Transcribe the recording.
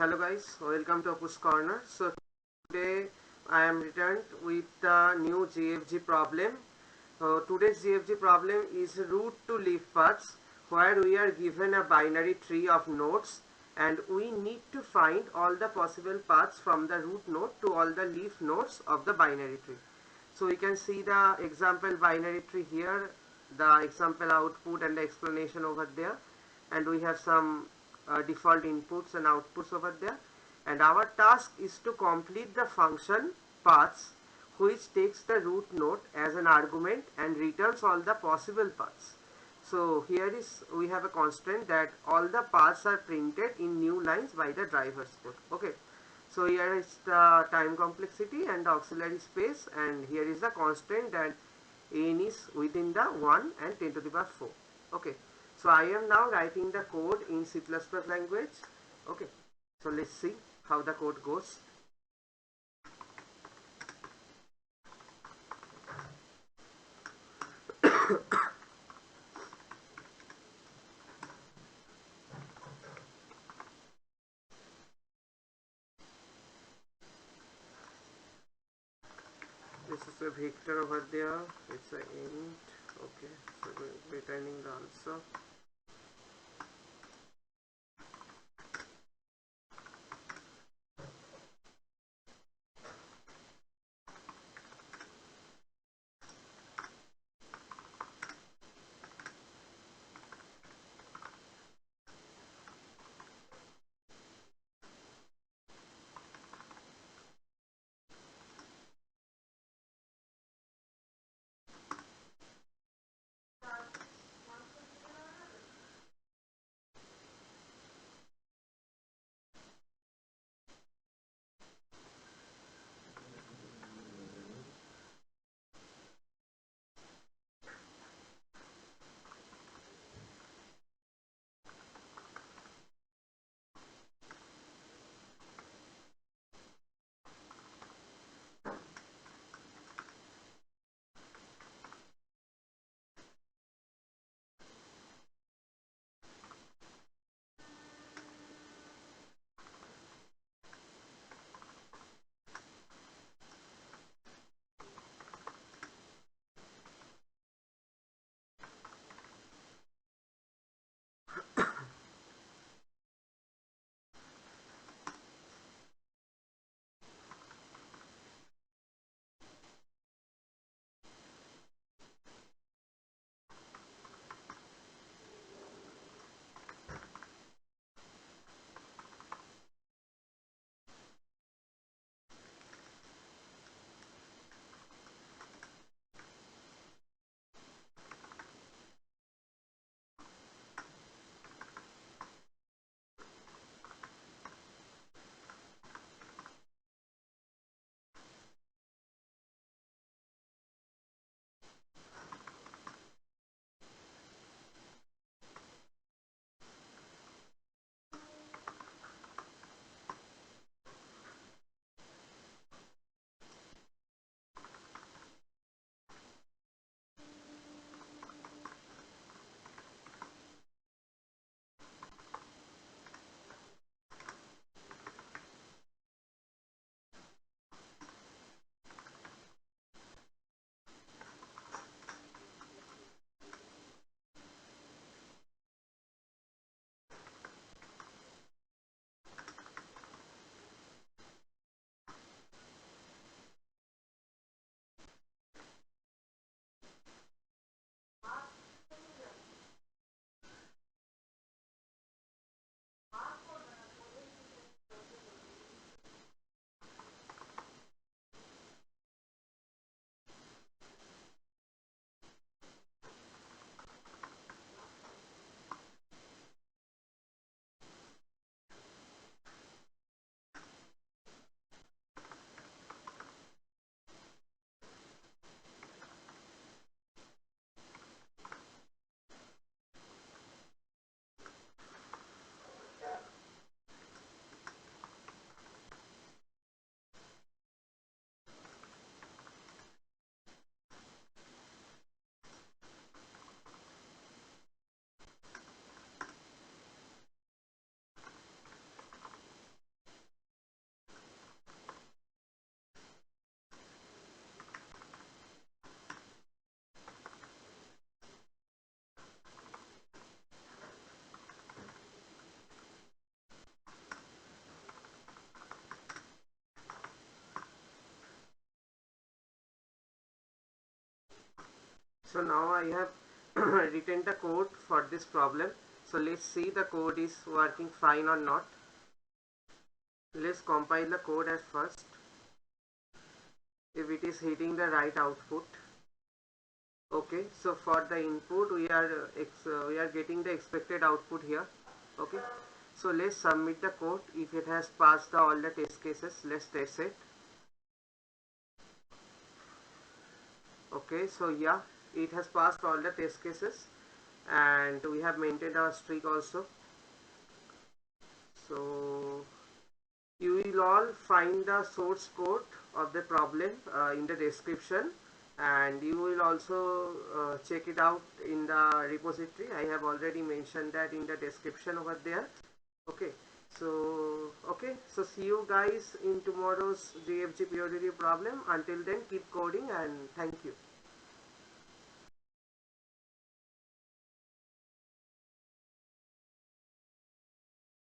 Hello guys, welcome to Apu's Corner. So today I am returned with the new GFG problem. Today's GFG problem is root to leaf paths, where we are given a binary tree of nodes and we need to find all the possible paths from the root node to all the leaf nodes of the binary tree. So we can see the example binary tree here, the example output and the explanation over there, and we have some default inputs and outputs over there, and our task is to complete the function paths which takes the root node as an argument and returns all the possible paths. So here is we have a constraint that all the paths are printed in new lines by the driver's code. Okay, so here is the time complexity and the auxiliary space, and here is the constraint that n is within the 1 and 10 to the power 4. Okay, so I am now writing the code in C++ language. Okay, so let's see how the code goes. This is a vector over there, it's an int. Okay, so returning the answer. So now I have written the code for this problem. So let's see the code is working fine or not. Let's compile the code at first. If it is hitting the right output. Okay, so for the input we are getting the expected output here. Okay, so let's submit the code. If it has passed all the test cases, let's test it. Okay, so yeah, it has passed all the test cases, and we have maintained our streak also. So you will all find the source code of the problem in the description, and you will also check it out in the repository. I have already mentioned that in the description over there. Okay, so see you guys in tomorrow's GFG POTD problem. Until then, keep coding and thank you.